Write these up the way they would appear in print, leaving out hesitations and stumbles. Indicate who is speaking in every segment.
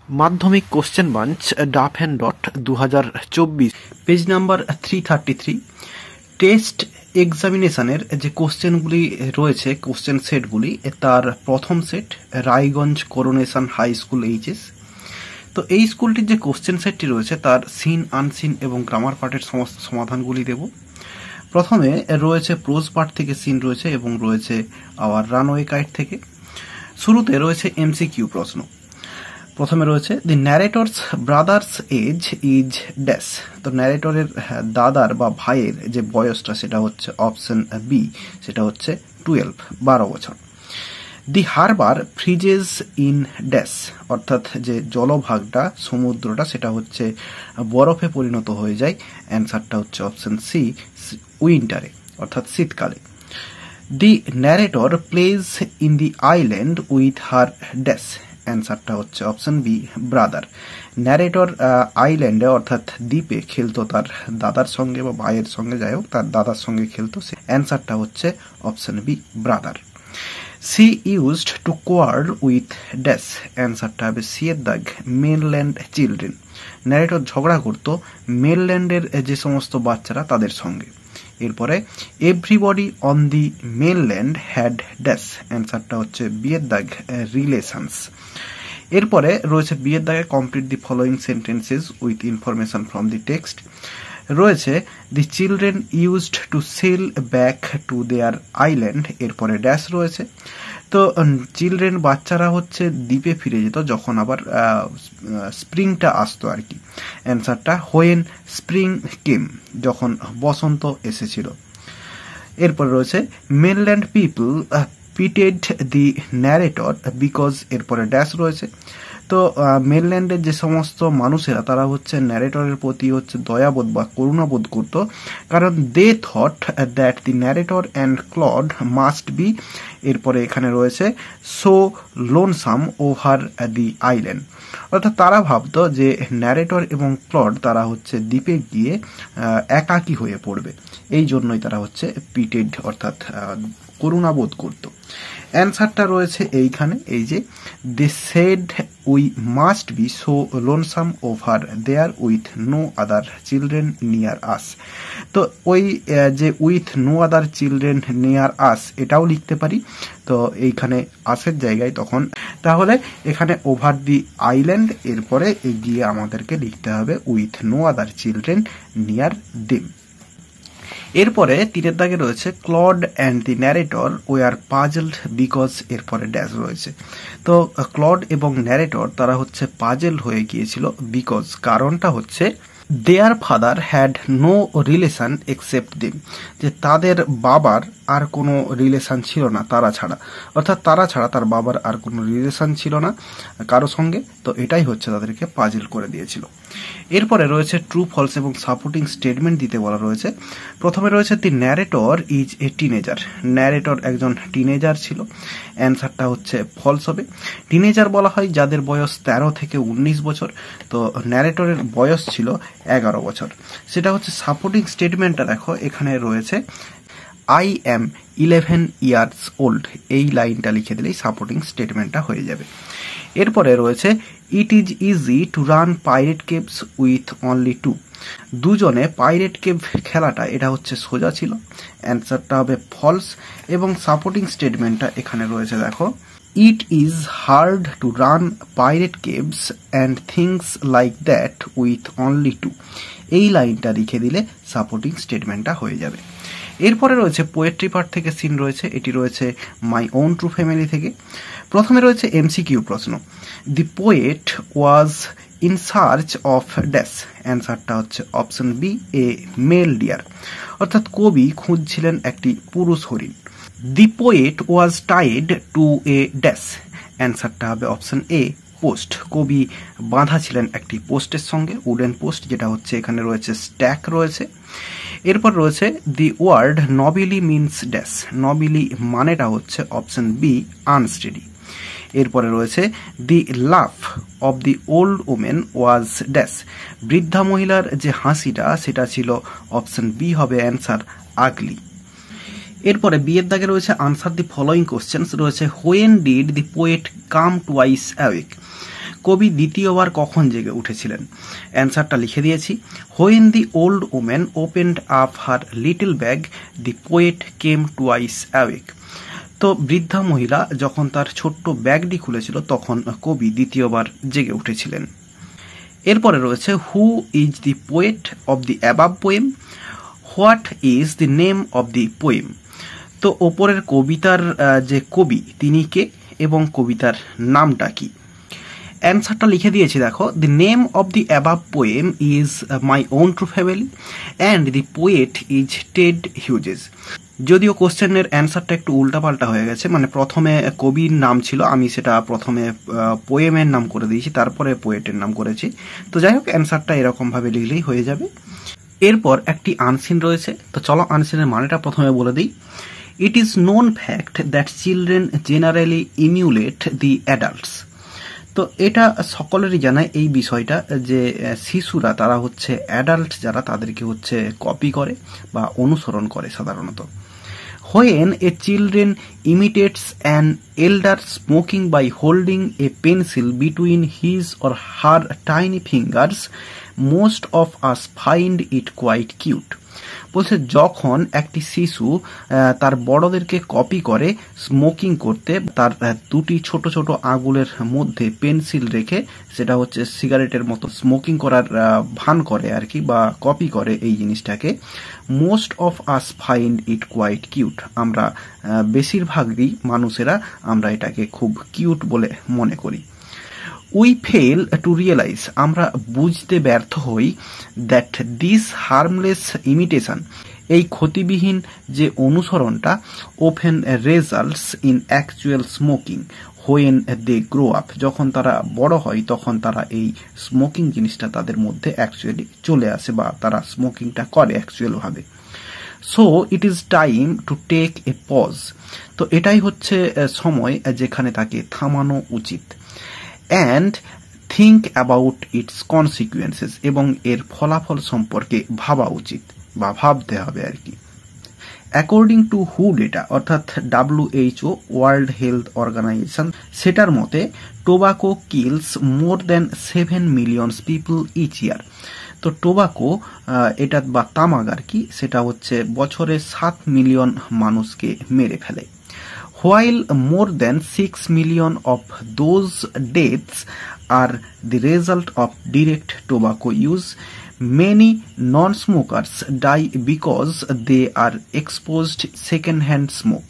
Speaker 1: মাধ্যমিক question bunch Duff and dot 2024
Speaker 2: page number 333 test এক্সামিনেশনের যে কোশ্চেনগুলি রয়েছে, কোশ্চেন সেটগুলি, তার প্রথম set Raiganj Coronation High School HS. তো এই স্কুলটির যে কোশ্চেন সেটটি রয়েছে তার সিন, আনসিন এবং গ্রামার পার্টের সমস্ত সমাধানগুলি দেব। প্রথমে রয়েছে প্রোজ পার্ট থেকে সিন রয়েছে এবং রয়েছে আওয়ার রানওয়ে কাইট থেকে। শুরুতে রয়েছে এমসিকিউ প্রশ্ন। প্রথমে রয়েছে the narrator's brother's age is dash. তো ন্যারেটরের দাদার বা ভাইয়ের যে বয়সটা সেটা হচ্ছে অপশন বি, সেটা হচ্ছে 12 বছর। দি হারবার ফ্রিজেস ইন ড্যাশ, অর্থাৎ যে জলভাগটা, সমুদ্রটা, সেটা হচ্ছে বরফে পরিণত হয়ে যায়। অ্যান্সারটা হচ্ছে অপশন সি, উইন্টারে, অর্থাৎ শীতকালে। The narrator plays in the island with her dash. অ্যান্সারটা হচ্ছে অপশন বি, ব্রাদার। ন্যারেটর আইল্যান্ডে অর্থাৎ দ্বীপে খেলতো তার দাদার সঙ্গে বা ভাইয়ের সঙ্গে, যাই হোক তার দাদার সঙ্গে খেলতো। অ্যান্সারটা হচ্ছে option B, brother. She used to quarrel with dash. অ্যান্সারটা হবে সি এর দাগ, মেনল্যান্ড চিলড্রেন। ন্যারেটর ঝগড়া করতো মেনল্যান্ডের যে সমস্ত বাচ্চারা তাদের সঙ্গে। এরপরে everybody on the mainland had dash. অ্যান্সারটা হচ্ছে বি এর দাগ, রিলেশনস। এরপরে রয়েছে বি এর দাগে complete the following sentences with information from the text. রয়েছে the children used to sail back to their island. এরপরে ড্যাশ রয়েছে। তো চিলড্রেন বাচ্চারা হচ্ছে দ্বীপে ফিরে যেত যখন আবার স্প্রিংটা আসতো আর কি। অ্যান্সারটা হোয়েন স্প্রিং কেম, যখন বসন্ত এসেছিল। এরপর রয়েছে mainland people pitted the narrator because. এরপরে ড্যাশ রয়েছে। তো মেনল্যান্ডের যে সমস্ত মানুষেরা তারা হচ্ছে ন্যারেটরের প্রতি হচ্ছে দয়াবোধ বা করুণাবোধ করত, কারণ they thought that the narrator and Claude must be. এরপরে এখানে রয়েছে so lonesome over the island, অর্থাৎ তারা ভাবতো যে ন্যারেটর এবং ক্লড তারা হচ্ছে দ্বীপে গিয়ে একাকী হয়ে পড়বে, এই জন্যই তারা হচ্ছে পিটেড অর্থাৎ করুণাবোধ করত। অ্যান্সারটা রয়েছে এইখানে, এই যে they said we must be so lonesome over there with no other children near us. তো ওই যে with no other children near us এটাও লিখতে পারি। তো এইখানে আসের জায়গায় তখন তাহলে এখানে ওভার দি আইল্যান্ড, এরপরে গিয়ে আমাদেরকে লিখতে হবে with no other children near them. এরপরে তিনের দাগে রয়েছে Claude and the narrator were puzzled because. এরপরে ড্যাশ রয়েছে। তো ক্লড এবং ন্যারেটর তারা হচ্ছে পাজেল হয়ে গিয়েছিল বিকজ, কারণটা হচ্ছে their father had no relation except them, যে তাদের বাবার আর কোনো রিলেশন ছিল না তারা ছাড়া, অর্থাৎ তারা ছাড়া তার বাবার আর কোনো রিলেশন ছিল না কারো সঙ্গে। তো এটাই হচ্ছে তাদেরকে পাজেল করে দিয়েছিল। এরপরে রয়েছে ট্রু, ফলস এবং সাপোর্টিং স্টেটমেন্ট দিতে বলা রয়েছে। প্রথমে রয়েছে the narrator is a teenager. Narrator একজন টিনেজার ছিল। অ্যান্সারটা হচ্ছে ফলস হবে। টিনেজার বলা হয় যাদের বয়স 13 থেকে 19 বছর। তো ন্যারেটরের বয়স ছিল 11 বছর। সেটা হচ্ছে সাপোর্টিং স্টেটমেন্টটা দেখো, এখানে রয়েছে আই অ্যাম 11 ইয়ার্স ওল্ড। এই লাইনটা লিখে দিলেই সাপোর্টিং স্টেটমেন্টটা হয়ে যাবে। এরপরে রয়েছে it is easy to run pirate caves with only two. দুজনে পাইরেট কেভ খেলাটা এটা হচ্ছে সোজা ছিল। অ্যান্সারটা হবে ফলস। এবং সাপোর্টিং স্টেটমেন্টটা এখানে রয়েছে দেখো, it is hard to run pirate caves and things like that with only two. এই লাইনটা লিখে দিলে সাপোর্টিং স্টেটমেন্টটা হয়ে যাবে। এরপরে রয়েছে পোয়েট্রি পার্ট থেকে সিন রয়েছে, এটি রয়েছে মাই ওন ট্রু ফ্যামিলি থেকে। প্রথমে রয়েছে এমসিকিউ প্রশ্ন। দি poet was in search of dash. অ্যান্সারটা হচ্ছে অপশন বি, এ মেল ডিয়ার, অর্থাৎ কবি খুঁজছিলেন একটি পুরুষ হরিণ। দি poet was tied to a dash. অ্যান্সারটা হবে অপশন এ, পোস্ট। কবি বাঁধা ছিলেন একটি পোস্টের সঙ্গে, উডেন পোস্ট, যেটা হচ্ছে এখানে রয়েছে স্ট্যাক রয়েছে। এরপর রয়েছে the word wobbly means dash. Wobbly মানেটা হচ্ছে অপশন বি, আনস্টেডি। এরপরে রয়েছে the laugh of the old women was dash. বৃদ্ধা মহিলার যে হাসিটা সেটা ছিল অপশন বি হবে অ্যান্সার, আগলি। এরপরে বি এর দাগে রয়েছে আনসার দি ফলোয়িং কোশ্চেন্স রয়েছে when did the poet come twice awake. কবি দ্বিতীয়বার কখন জেগে উঠেছিলেন? অ্যান্সারটা লিখে দিয়েছি। When the old woman opened up her little bag the poet came twice awake. তো বৃদ্ধা মহিলা যখন তার ছোট্ট ব্যাগটি খুলেছিল তখন কবি দ্বিতীয়বার জেগে উঠেছিলেন। এরপরে রয়েছে who is the poet of the above poem, what is the name of the poem. তো ওপরের কবিতার যে কবি তিনি কে এবং কবিতার নামটা কি? অ্যান্সারটা লিখে দিয়েছি দেখো। The name of the above poem is my own true family and the poet is Ted Hughes. যদিও কোশ্চেনের অ্যান্সারটা একটু উল্টাপাল্টা হয়ে গেছে, মানে প্রথমে কবির নাম ছিল, আমি সেটা প্রথমে পোয়েমের নাম করে দিয়েছি, তারপরে পোয়েটের নাম করেছি। তো যাই হোক, অ্যান্সারটা এরকমভাবে লিখলেই হয়ে যাবে। এরপর একটি আনসিন রয়েছে, তো চলো আনসিনের মানেটা প্রথমে বলে দিই। It is known fact that children generally emulate the adults. তো এটা সকলেরই জানা এই বিষয়টা যে শিশুরা তারা হচ্ছে অ্যাডাল্ট যারা তাদেরকে হচ্ছে কপি করে বা অনুসরণ করে সাধারণত। When a children imitates an elder smoking by holding a pencil between his or her tiny fingers, most of us find it quite cute. বলছে যখন একটি শিশু তার বড়দেরকে কপি করে স্মোকিং করতে, তার দুটি ছোট ছোট আঙুলের মধ্যে পেন্সিল রেখে সেটা হচ্ছে সিগারেটের মতো স্মোকিং করার ভান করে আর কি, বা কপি করে এই জিনিসটাকে, most of us find it quite cute. আমরা বেশিরভাগই মানুষেরা আমরা এটাকে খুব কিউট বলে মনে করি। উই ফেল টু রিয়েলাইজ, আমরা বুঝতে ব্যর্থ হই, দ্যাট দিস হার্মলেস ইমিটেশন, এই ক্ষতিবিহীন যে অনুসরণটা, often results in actual smoking when they grow up, যখন তারা বড় হয় তখন তারা এই স্মোকিং জিনিসটা তাদের মধ্যে অ্যাকচুয়ালি চলে আসে বা তারা স্মোকিংটা করে অ্যাকচুয়ালভাবে। So it is time to take a pause, তো এটাই হচ্ছে সময় যেখানে তাকে থামানো উচিত। And think about its consequences, এবং এর ফলাফল সম্পর্কে ভাবা উচিত বা ভাবতে হবে আর কি। অ্যাকর্ডিং টু হু ডেটা, অর্থাৎ WHO ওয়ার্ল্ড হেলথ অর্গানাইজেশন, সেটার মতে tobacco kills more than 7 million people each year. তো টোবাকো এটা বা তামাক আর কি, সেটা হচ্ছে বছরে 7 মিলিয়ন মানুষকে মেরে ফেলে। While more than 6 million of those deaths are the result of direct tobacco use, many non-smokers die because they are exposed second-hand smoke.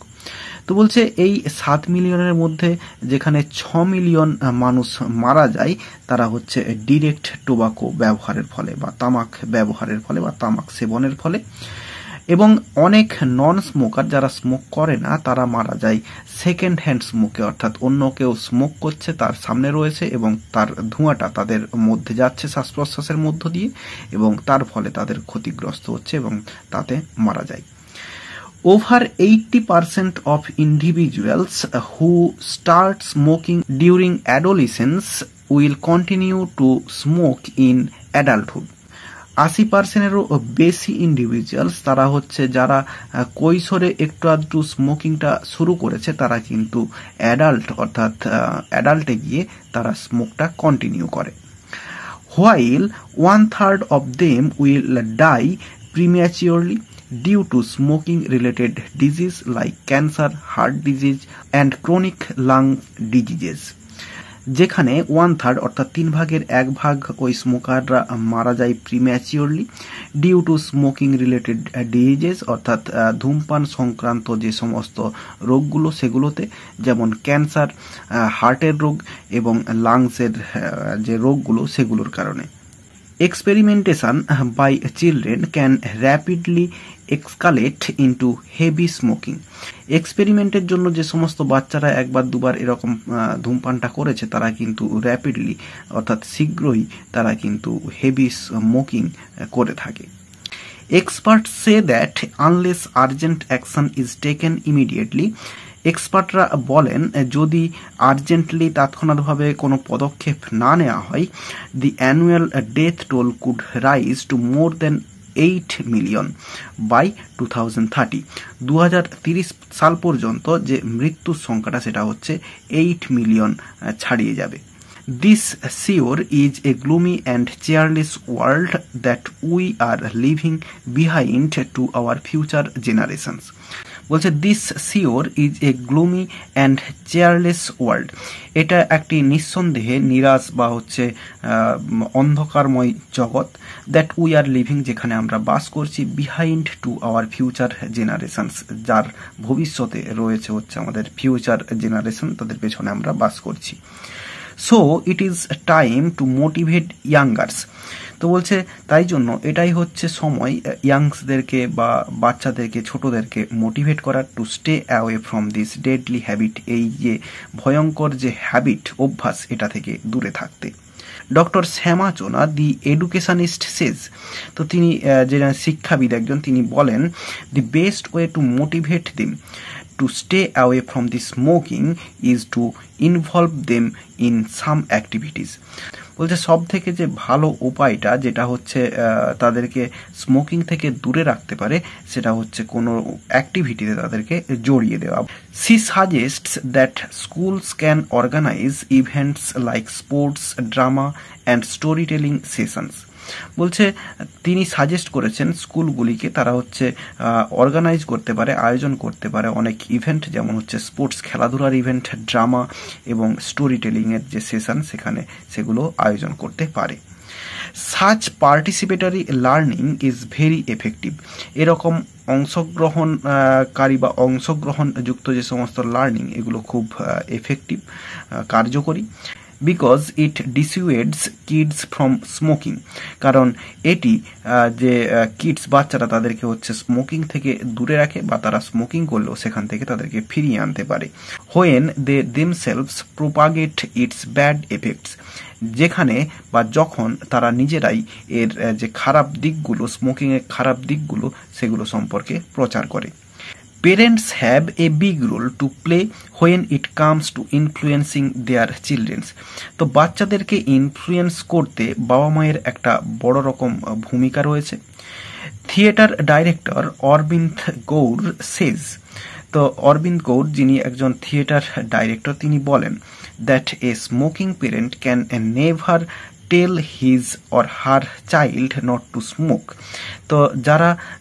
Speaker 2: তো বলছে এই 7 মিলিয়নের মধ্যে যেখানে 6 মিলিয়ন মানুষ মারা যায় তারা হচ্ছে ডিরেক্ট টোবাকো ব্যবহারের ফলে বা তামাক ব্যবহারের ফলে বা তামাক সেবনের ফলে, এবং অনেক নন স্মোকার যারা স্মোক করে না তারা মারা যায় সেকেন্ড হ্যান্ড স্মোকে, অর্থাৎ অন্য কেউ স্মোক করছে তার সামনে রয়েছে এবং তার ধোঁয়াটা তাদের মধ্যে যাচ্ছে শ্বাস প্রশ্বাসের মধ্য দিয়ে এবং তার ফলে তাদের ক্ষতিগ্রস্ত হচ্ছে এবং তাতে মারা যায়। Over 80% of individuals who start smoking during adolescence will continue to smoke in adulthood. 80%-এরও বেশি ইন্ডিভিজুয়ালস তারা হচ্ছে যারা কৈশোরে একটু আধটু স্মোকিংটা শুরু করেছে তারা কিন্তু অ্যাডাল্ট অর্থাৎ অ্যাডাল্টে গিয়ে তারা স্মোকটা কন্টিনিউ করে। While 1/3 of them will die prematurely due to smoking related disease like cancer, heart disease and chronic lung diseases. যেখানে 1/3 অর্থাৎ 1/3 ওই স্মোকাররা মারা যায় prematurely due to smoking related diseases, অর্থাৎ ধূমপান সংক্রান্ত যে সমস্ত রোগগুলো সেগুলোতে, যেমন ক্যান্সার, হার্টের রোগ এবং লাংসের যে রোগগুলো সেগুলোর কারণে। Experimentation by children can rapidly escalate into heavy smoking. এক্সপেরিমেন্টের জন্য যে সমস্ত বাচ্চারা একবার দুবার এরকম ধূমপানটা করেছে তারা কিন্তু র্যাপিডলি অর্থাৎ শীঘ্রই তারা কিন্তু হেভি স্মোকিং করে থাকে। Experts say that unless urgent action is taken immediately, এক্সপার্টরা বলেন যদি আর্জেন্টলি তাৎক্ষণিকভাবে কোনো পদক্ষেপ না নেওয়া হয়, the annual death toll could rise to more than 8 million by 2030। 2030 সাল পর্যন্ত যে মৃত্যুর সংখ্যাটা সেটা হচ্ছে 8 মিলিয়ন ছাড়িয়ে যাবে। This sure is a gloomy and cheerless world that we are leaving behind to our future generations. বলছে this sure is a gloomy and cheerless world, এটা একটি নিঃসন্দেহে নিরাশ বা হচ্ছে অন্ধকারময় জগৎ, দ্যাট উই আর লিভিং, যেখানে আমরা বাস করছি, behind to our future generations, যার ভবিষ্যতে রয়েছে হচ্ছে আমাদের ফিউচার জেনারেশন, তাদের পেছনে আমরা বাস করছি। So it is time two motivate youngers, তো বলছে তাই জন্য এটাই হচ্ছে সময় ইয়াংসদেরকে বা বাচ্চাদেরকে, ছোটদেরকে মোটিভেট করার, to stay away from this deadly habit, এই যে ভয়ঙ্কর যে হ্যাবিট, অভ্যাস, এটা থেকে দূরে থাকতে। ডক্টর শ্যামা চোনা দি এডুকেশনিস্ট সেজ, তো তিনি যে শিক্ষাবিদ একজন, তিনি বলেন দি best way to motivate them to stay away from the smoking is to involve them in some activities. বলছে সব থেকে যে ভালো উপায়টা যেটা হচ্ছে তাদেরকে স্মোকিং থেকে দূরে রাখতে পারে, সেটা হচ্ছে কোনো অ্যাক্টিভিটিতে তাদেরকে জড়িয়ে দেওয়া। She suggests that schools can organise events like sports, drama and story telling sessions. বলছে তিনি সাজেস্ট করেছেন স্কুলগুলিকে তারা হচ্ছে অর্গানাইজ করতে পারে, আয়োজন করতে পারে অনেক ইভেন্ট, যেমন হচ্ছে স্পোর্টস, খেলাধুলার ইভেন্ট, ড্রামা এবং স্টোরি টেলিংয়ের যে সেশন, সেখানে সেগুলো আয়োজন করতে পারে। Such participatory learning is very effective, এরকম অংশগ্রহণকারী বা অংশগ্রহণযুক্ত যে সমস্ত লার্নিং, এগুলো খুব এফেক্টিভ, কার্যকরী। Because it dissuades kids from smoking, কারণ এটি যে কিডস, বাচ্চারা, তাদেরকে হচ্ছে স্মোকিং থেকে দূরে রাখে, বা তারা স্মোকিং করলেও সেখান থেকে তাদেরকে ফিরিয়ে আনতে পারে। When they themselves propagate its bad effects, যেখানে বা যখন তারা নিজেরাই এর যে খারাপ দিকগুলো, স্মোকিংয়ের খারাপ দিকগুলো, সেগুলো সম্পর্কে প্রচার করে। Parents have a big role to play when it comes to influencing their children. তো বাচ্চাদেরকে ইনফ্লুয়েন্স করতে বাবা মায়ের একটা বড় রকম ভূমিকা রয়েছে। Theatre director Arvind Gaur says, তো অরবিন্দ গৌর যিনি একজন থিয়েটার ডাইরেক্টর, তিনি বলেন that a smoking parent can never tell his or her child not to smoke, তো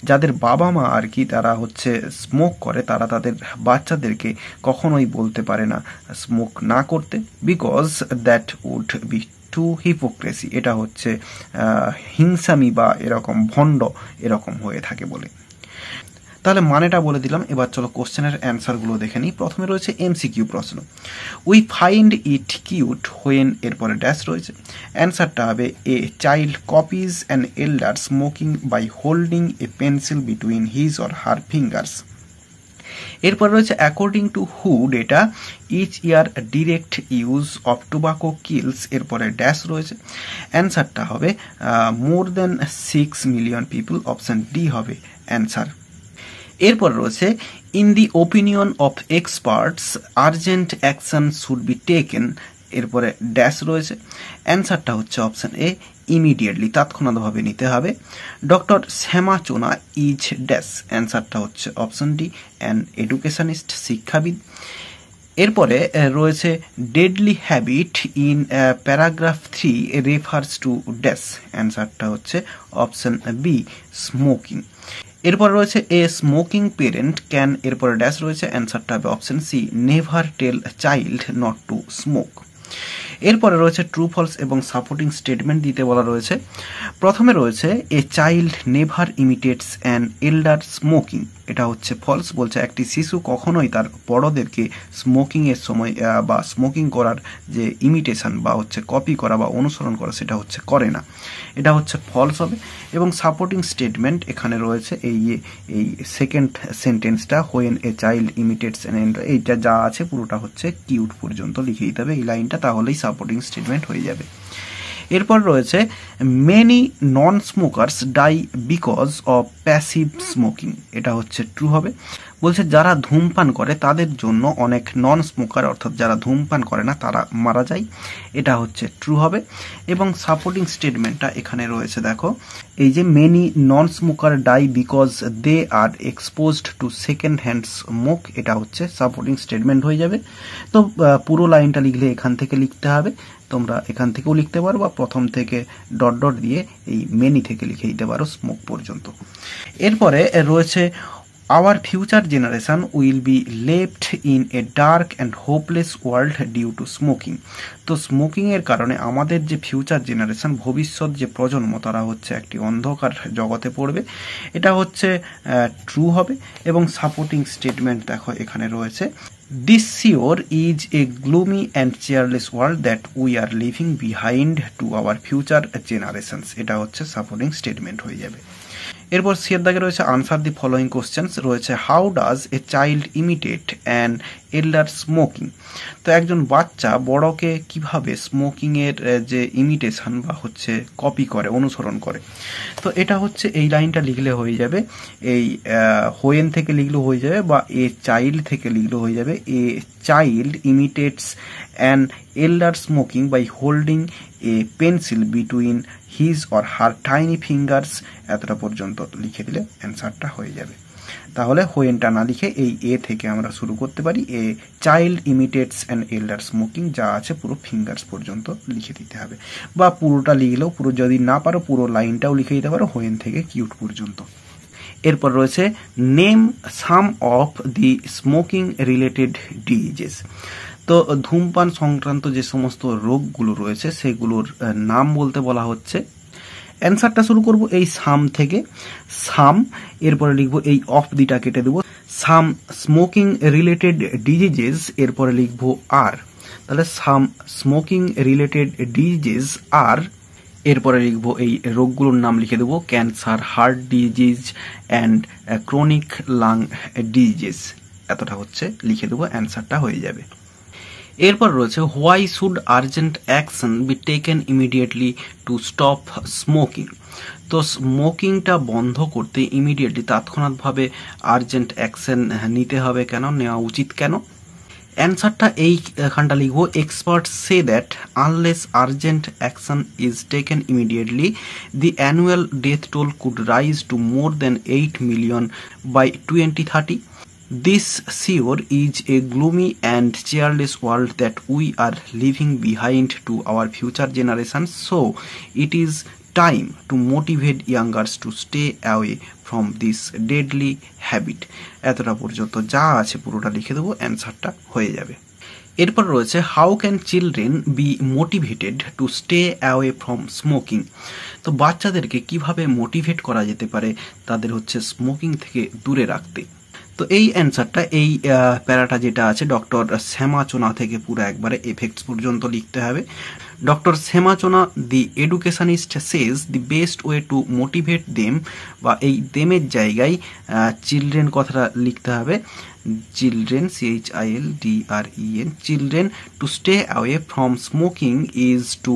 Speaker 2: যাদের বাবা মা আর কি তারা হচ্ছে স্মোক করে, তারা তাদের বাচ্চাদেরকে কখনোই বলতে পারে না স্মোক না করতে, because that would be too hypocrisy, এটা হচ্ছে হিংসামি বা এরকম ভণ্ড এরকম হয়ে থাকে বলে। তাহলে মানেটা বলে দিলাম, এবার চলো কোশ্চেনের অ্যান্সারগুলো দেখে নিই। প্রথমে রয়েছে এমসিকিউ প্রশ্ন, we find it cute when, এরপরে ড্যাশ রয়েছে, অ্যান্সারটা হবে a child copies an elder smoking by holding a pencil between his or her fingers. এরপর রয়েছে অ্যাকর্ডিং টু হু data each year direct use of tobacco kills, এরপরে dash রয়েছে, অ্যান্সারটা হবে more then 6 million people, option D হবে answer. এরপর রয়েছে in the opinion of experts urgent action should be taken, এরপরে ড্যাশ রয়েছে, অ্যান্সারটা হচ্ছে অপশন এ ইমিডিয়েটলি, তাৎক্ষণাৎভাবে নিতে হবে। Doctor Shyama Chona is dash, অ্যান্সারটা হচ্ছে অপশন ডি অ্যান এডুকেশনিস্ট, শিক্ষাবিদ। এরপরে রয়েছে deadly habit in paragraph 3 refers to dash, অ্যান্সারটা হচ্ছে অপশন বি স্মোকিং। এরপর রয়েছে এ স্মোকিং পেরেন্ট ক্যান, এরপরে ড্যাশ রয়েছে, অ্যান্সারটা হবে option C never tell child not to smoke. এরপরে রয়েছে ট্রু ফলস এবং সাপোর্টিং স্টেটমেন্ট দিতে বলা রয়েছে। প্রথমে রয়েছে a child never imitates an elder smoking, এটা হচ্ছে ফলস, বলছে একটি শিশু কখনোই তার বড়দেরকে স্মোকিংয়ের সময় বা স্মোকিং করার যে ইমিটেশন বা হচ্ছে কপি করা বা অনুসরণ করা, সেটা হচ্ছে করে না, এটা হচ্ছে ফলস হবে। এবং সাপোর্টিং স্টেটমেন্ট এখানে রয়েছে এই সেকেন্ড সেন্টেন্সটা, when a child imitates an এল্ডার, এইটা যা আছে পুরোটা হচ্ছে কিউট পর্যন্ত লিখে দিতে হবে এই লাইনটা, তাহলেই সাপোর্টিং স্টেটমেন্ট হয়ে যাবে। এরপর রয়েছে many non smokers die because of passive smoking, এটা হচ্ছে ট্রু হবে। বলছে যারা ধূমপান করে তাদের জন্য অনেক নন স্মোকার, অর্থাৎ যারা ধূমপান করে না তারা মারা যায়, এটা হচ্ছে ট্রু হবে। এবং সাপোর্টিং স্টেটমেন্টটা এখানে রয়েছে, দেখো এই যে many non smoker die because they are exposed to second hand smoke, এটা হচ্ছে সাপোর্টিং স্টেটমেন্ট হয়ে যাবে। তো পুরো লাইনটা লিখলে এখান থেকে লিখতে হবে তোমরা এখান থেকেও লিখতে পারো বা প্রথম থেকে ডট ডট দিয়ে এই মেনি থেকে লিখে দিতে পারো স্মোক পর্যন্ত। এরপরে রয়েছে our future generation will be left in a dark and hopeless world due to smoking। তো স্মোকিং এর কারণে আমাদের যে ফিউচার জেনারেশন, ভবিষ্যৎ যে প্রজন্ম, তারা হচ্ছে একটি অন্ধকার জগতে পড়বে। এটা হচ্ছে ট্রু হবে। এবং সাপোর্টিং স্টেটমেন্ট দেখো এখানে রয়েছে, This sure is a gloomy and cheerless world that we are leaving behind to our future generations। এটা হচ্ছে সাপোর্টিং স্টেটমেন্ট হয়ে যাবে। এরপর সিয়ের দাগে রয়েছে আনসার দি ফলোয়িং কোশ্চেন্স, রয়েছে how does a child imitate an elder smoking. তো একজন বাচ্চা বড়কে কিভাবে স্মোকিং এর যে ইমিটেশন বা হচ্ছে কপি করে, অনুসরণ করে। তো এটা হচ্ছে এই লাইনটা লিখলে হয়ে যাবে, এই হোয়েন থেকে লিখলেও হয়ে যাবে বা এ চাইল্ড থেকে লিখলেও হয়ে যাবে। A child imitates an elder smoking by holding a pencil between his or her tiny fingers. এতটা পর্যন্ত লিখে দিলে অ্যান্সারটা হয়ে যাবে। তাহলে হোয়েনটা না লিখে এই এ থেকে আমরা শুরু করতে পারি। এ child imitates an elder smoking, যা আছে পুরো ফিঙ্গার্স পর্যন্ত লিখে দিতে হবে, বা পুরোটা লিখলেও, পুরো যদি না পারো পুরো লাইনটাও লিখে দিতে পারো হোয়েন থেকে কিউট পর্যন্ত। এরপর রয়েছে name some of the smoking related diseases. তো ধূমপান সংক্রান্ত যে সমস্ত রোগগুলো রয়েছে সেগুলোর নাম বলতে বলা হচ্ছে। অ্যান্সারটা শুরু করব এই সাম থেকে, সাম, এরপরে লিখবো এই অফ দিটা কেটে দেবো, সাম স্মোকিং রিলেটেড ডিজিজেস, এরপরে লিখবো আর। তাহলে সাম স্মোকিং রিলেটেড ডিজিজেস আর, এরপরে লিখবো এই রোগগুলোর নাম লিখে দেবো, cancer, heart disease and chronic lung disease. এতটা হচ্ছে লিখে দেবো, অ্যান্সারটা হয়ে যাবে। এরপর রয়েছে why should urgent action be taken immediately to stop smoking. তো স্মোকিংটা বন্ধ করতে ইমিডিয়েটলি, তাৎক্ষণাৎভাবে আর্জেন্ট অ্যাকশন নিতে হবে কেন, নেওয়া উচিত কেন। অ্যান্সারটা এইখানটা লিখবো, experts say that unless urgent action is taken immediately the annual death toll could rise to more than 8 million by 2030। This sure is a gloomy and cheerless world that we are leaving behind to our future generations, so it is time to motivate youngers to stay away from this deadly habit। এতটা পর্যন্ত যা আছে পুরোটা লিখে দেবো, অ্যান্সারটা হয়ে যাবে। এরপর রয়েছে how can children B motivated to stay away from smoking. তো বাচ্চাদেরকে কিভাবে মোটিভেট করা যেতে পারে তাদের হচ্ছে স্মোকিং থেকে দূরে রাখতে। তো এই অ্যান্সারটা এই প্যারাটা যেটা আছে ডক্টর শ্যামাচোনা থেকে পুরো একবারে এফেক্টস পর্যন্ত লিখতে হবে। ডক্টর শ্যামাচোনা the educationist says the best way to motivate them, বা এই দেমের জায়গায় চিলড্রেন কথাটা লিখতে হবে, children, children, children to stay away from smoking is to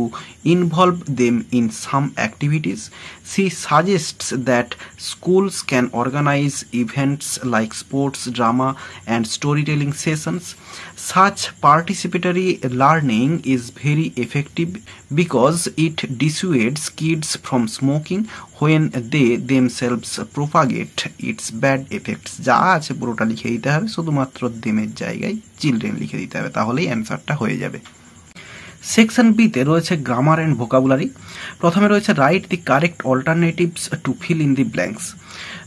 Speaker 2: involve them in some activities. She suggests that schools can organize events like sports, drama and storytelling sessions. Such participatory learning is very effective because it dissuades kids from smoking when they themselves propagate its bad effects। যা আছে পুরোটা লিখে দিতে হবে, শুধুমাত্র দেমের জায়গায় children লিখে দিতে হবে, তাহলেই অ্যান্সারটা হয়ে যাবে। সেকশন বি তে রয়েছে গ্রামার অ্যান্ড ভোকাবুলারি। প্রথমে রয়েছে write the correct alternatives to fill in the blanks.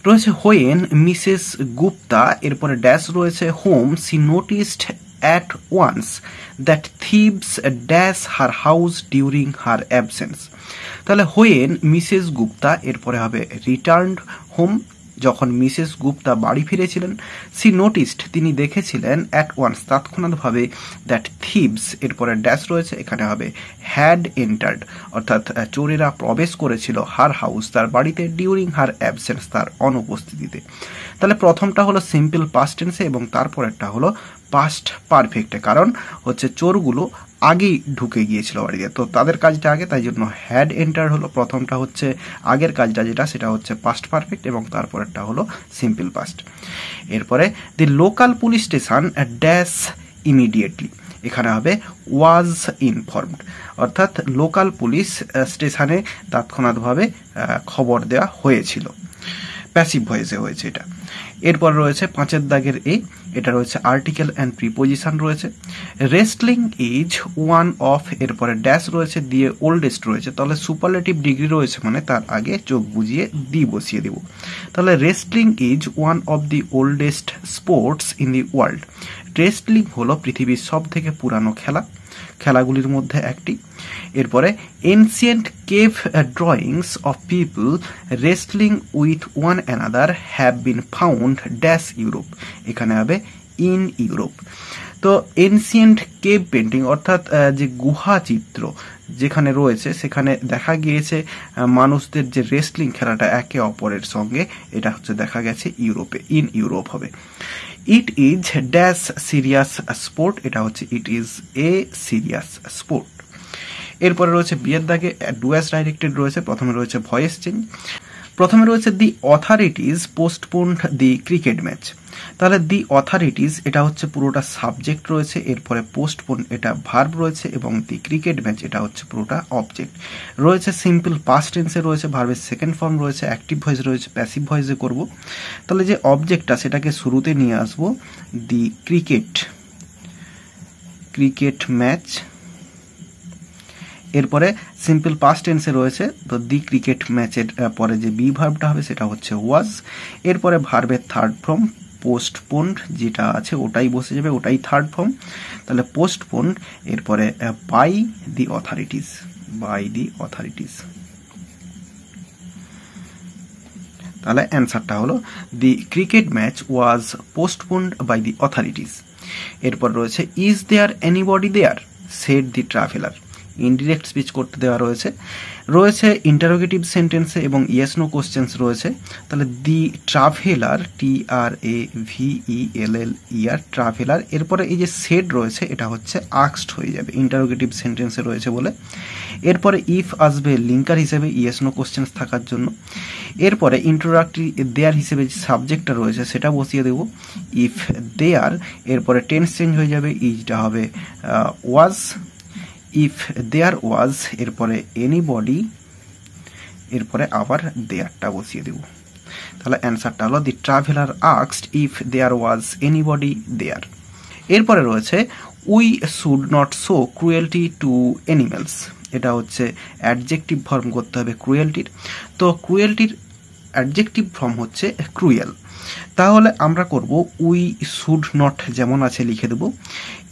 Speaker 2: রয়েছে হোয়েন মিসেস গুপ্তা, এরপরে ড্যাশ রয়েছে home she noticed at once that thieves dash her house during her absence। তাহলে হোয়েন মিসেস গুপ্তা, এরপরে হবে রিটার্নড হোম, যখন Mrs Gupta বাড়ি ফিরেছিলেন। সি নোটিসড, তিনি দেখেছিলেন, অ্যাট ওয়ান্স, তাৎক্ষণাৎভাবে, দ্যাট থিভস, এরপরে ড্যাশ রয়েছে, এখানে হবে হ্যাড এন্টার্ড, অর্থাৎ চোরেরা প্রবেশ করেছিল হার হাউস, তার বাড়িতে, ডিউরিং হার অ্যাবসেন্স, তার অনুপস্থিতিতে। তাহলে প্রথমটা হলো সিম্পল পাস্ট টেন্সে এবং তারপরেরটা হলো পাস্ট পারফেক্টে, কারণ হচ্ছে চোরগুলো আগেই ঢুকে গিয়েছিল বাড়িতে, তো তাদের কাজটা আগে, তাই জন্য হ্যাড এন্টার হলো। প্রথমটা হচ্ছে আগের কাজটা যেটা, সেটা হচ্ছে পাস্ট পারফেক্ট এবং তারপরেরটা হলো সিম্পল পাস্ট। এরপরে দি local police station dash immediately, এখানে হবে ওয়াজ ইনফর্মড, অর্থাৎ লোকাল পুলিশ স্টেশনে তাৎক্ষণাৎভাবে খবর দেওয়া হয়েছিল, প্যাসিভ ভয়েসে হয়েছে এটা। এরপর রয়েছে 5 দাগের এ, এটা রয়েছে আর্টিকেল অ্যান্ড প্রিপোজিশন রয়েছে। রেসলিং ইজ ওয়ান অফ, এরপরে ড্যাশ রয়েছে দিয়ে ওল্ডেস্ট রয়েছে, তাহলে সুপারলেটিভ ডিগ্রি রয়েছে মানে তার আগে চোখ বুঝিয়ে দি বসিয়ে দেব। তাহলে wrestling is one of the oldest sports in the world. Wrestling হলো পৃথিবীর সব থেকে পুরানো খেলাগুলির মধ্যে একটি। এরপরে ancient cave drawings of people wrestling with one another have been found dash Europe, এখানে হবে ইন ইউরোপ। তো এনসিয়েন্ট কেভ পেন্টিং অর্থাৎ যে গুহা চিত্র যেখানে রয়েছে সেখানে দেখা গিয়েছে মানুষদের যে রেসলিং খেলাটা একে অপরের সঙ্গে, এটা হচ্ছে দেখা গেছে ইউরোপে, ইন ইউরোপ হবে। It is dash serious sport, এটা হচ্ছে it is a serious sport. এরপরে রয়েছে বিয়ের দাগে ডুয়াস ডাইরেক্টেড রয়েছে। প্রথমে রয়েছে ভয়েস চেঞ্জ, প্রথমে রয়েছে দি অথরিটিজ পোস্টপোন্ড দি ক্রিকেট ম্যাচ। তাহলে দি অথরিটিজ এটা হচ্ছে পুরোটা সাবজেক্ট রয়েছে, এরপরে পোস্টপোন এটা ভার্ব রয়েছে এবং দি ক্রিকেট ম্যাচ এটা হচ্ছে পুরোটা অবজেক্ট রয়েছে। সিম্পল পাস্ট টেন্সে রয়েছে, ভার্বের সেকেন্ড ফর্ম রয়েছে, অ্যাক্টিভ ভয়েস রয়েছে, প্যাসিভ ভয়েসে করব। তাহলে যে অবজেক্টটা সেটাকে শুরুতে নিয়ে আসবো, দি ক্রিকেট ম্যাচ। এরপরে সিম্পল পাস্ট টেন্সে রয়েছে, তো দি ক্রিকেট ম্যাচের পরে যে বি ভার্বটা হবে সেটা হচ্ছে ওয়াজ। এরপরে ভার্বের থার্ড ফর্ম পোস্টপোন্ড যেটা আছে ওটাই বসে যাবে, ওটাই থার্ড ফর্ম। তাহলে পোস্টপোন্ড, এরপরে বাই দি অথরিটিজ, তাহলে অ্যান্সারটা হলো the cricket match was postponed by the authorities. এরপর রয়েছে is there anybody there said the traveller, indirect speech করতে দেওয়া রয়েছে ইন্টারোগেটিভ সেন্টেন্সে এবং ইয়েস নো কোশ্চেন্স রয়েছে। তাহলে দি ট্রাভেলার, TRAVELLER ট্রাভেলার। এরপরে এই যে সেড রয়েছে এটা হচ্ছে আস্কড হয়ে যাবে, ইন্টারোগেটিভ সেন্টেন্সে রয়েছে বলে। এরপরে ইফ আসবে লিঙ্কার হিসেবে ইয়েস নো কোশ্চেন্স থাকার জন্য। এরপরে ইন্ট্রোডাক্টরি দেয়ার হিসেবে যে সাবজেক্টটা রয়েছে সেটা বসিয়ে দেব, ইফ দেয়ার। এরপরে টেন্স চেঞ্জ হয়ে যাবে, ইজটা হবে ওয়াজ, ইফ দেয়ার ওয়াজ। এরপরে এনিবডি, এরপরে আবার দেয়ারটা বসিয়ে দেব। তাহলে অ্যান্সারটা হলো the traveller asked if there was anybody there. এরপরে রয়েছে we should not show cruelty to animals, এটা হচ্ছে অ্যাডজেক্টিভ ফর্ম করতে হবে ক্রুয়েলটির। তো ক্রুয়েলটির অ্যাডজেক্টিভ ফর্ম হচ্ছে ক্রুয়েল। তাহলে আমরা করব উই শুড নট যেমন আছে লিখে দেব।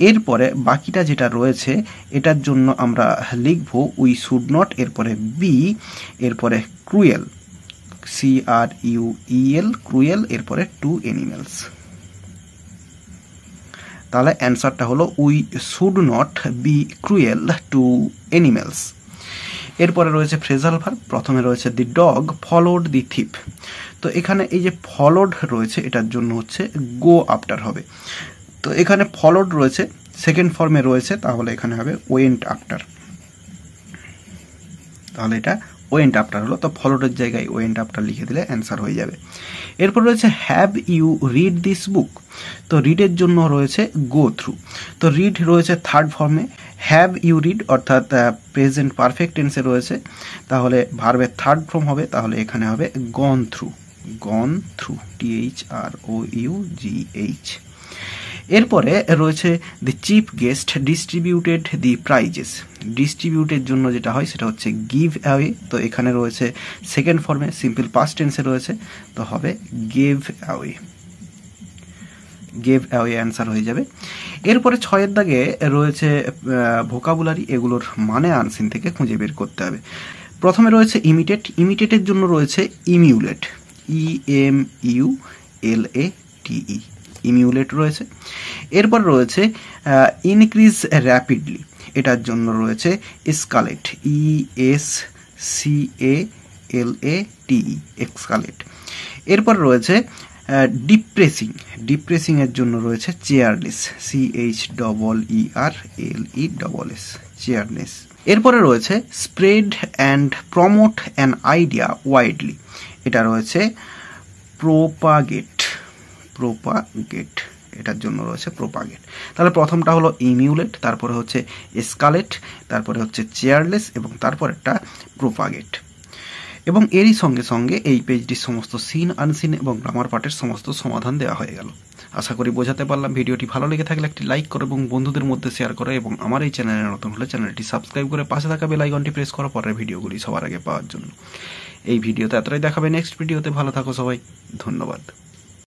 Speaker 2: এরপরে বাকিটা যেটা রয়েছে এটার জন্য আমরা লিখব উই শুড নট, এরপরে বি, এরপরে ক্রুয়েল, CRUEL ক্রুয়েল, এরপরে টু অ্যানিমেলস। তাহলে অ্যান্সারটা হলো we should not be cruel to animals. এরপরে রয়েছে ফ্রেজাল ভার্ব, প্রথমে রয়েছে দি ডগ ফলোড দি থিপ। তো এখানে এই যে ফলোড রয়েছে এটার জন্য হচ্ছে গো আফটার হবে। তো এখানে ফলোড রয়েছে সেকেন্ড ফর্মে রয়েছে, তাহলে এখানে হবে ওয়েন্ট আফটার, তাহলে এটা ওয়েন্ট আফটার হলো। তো ফলোডের জায়গায় ওয়েন্ট আফটার লিখে দিলে অ্যান্সার হয়ে যাবে। এরপর রয়েছে have you read this book. তো রিডের জন্য রয়েছে গো থ্রু। তো রিড রয়েছে থার্ড ফর্মে, হ্যাভ ইউ রিড অর্থাৎ প্রেজেন্ট পারফেক্ট টেন্সে রয়েছে, তাহলে ভার্বের থার্ড ফর্ম হবে, তাহলে এখানে হবে গন থ্রু, THROUGH। এরপরে রয়েছে the chief guest distributed the prizes. ডিস্ট্রিবিউটের জন্য যেটা হয় সেটা হচ্ছে গিভ অ্যাওয়ে। তো এখানে রয়েছে সেকেন্ড ফর্মে, সিম্পল পাস্ট টেন্সে রয়েছে, তো হবে গেভ অ্যাওয়ে, অ্যান্সার হয়ে যাবে। এরপরে 6 দাগে রয়েছে ভোকাবুলারি, এগুলোর মানে আনসিন থেকে খুঁজে বের করতে হবে। প্রথমে রয়েছে ইমিটেট, ইমিটেটের জন্য রয়েছে ইমিউলেট, EMULATE, ইমিউলেট রয়েছে। এরপর রয়েছে ইনক্রিজ র্যাপিডলি, এটার জন্য রয়েছে এসকালেট, ESCALATE, এক্সকালেট। এরপর রয়েছে ডিপ্রেসিং এর জন্য রয়েছে চেয়ারলেস, CHEERLESS, চেয়ারলেস। এরপরে রয়েছে spread and promote an idea widely, এটা রয়েছে প্রোপাগেট, এটার জন্য রয়েছে প্রোপাগেট। তাহলে প্রথমটা হলো ইমিউলেট, তারপরে হচ্ছে এসকালেট, তারপরে হচ্ছে চেয়ারলেস এবং তারপর একটা প্রোপাগেট। এবং এরই সঙ্গে সঙ্গে এই পেজটির সমস্ত সিন আনসিন এবং গ্রামার পার্টের সমস্ত সমাধান দেওয়া হয়ে গেল। আশা করি বোঝাতে পারলাম। ভিডিওটি ভালো লেগে থাকলে একটি লাইক করো এবং বন্ধুদের মধ্যে শেয়ার করো, এবং আমার এই চ্যানেলে নতুন হলে চ্যানেলটি সাবস্ক্রাইব করে পাশে থাকা বেল আইকনটি প্রেস করো পরের ভিডিওগুলি সবার আগে পাওয়ার জন্য। এই ভিডিওতে এতটাই, দেখাবে নেক্সট ভিডিওতে। ভালো থাকো সবাই, ধন্যবাদ।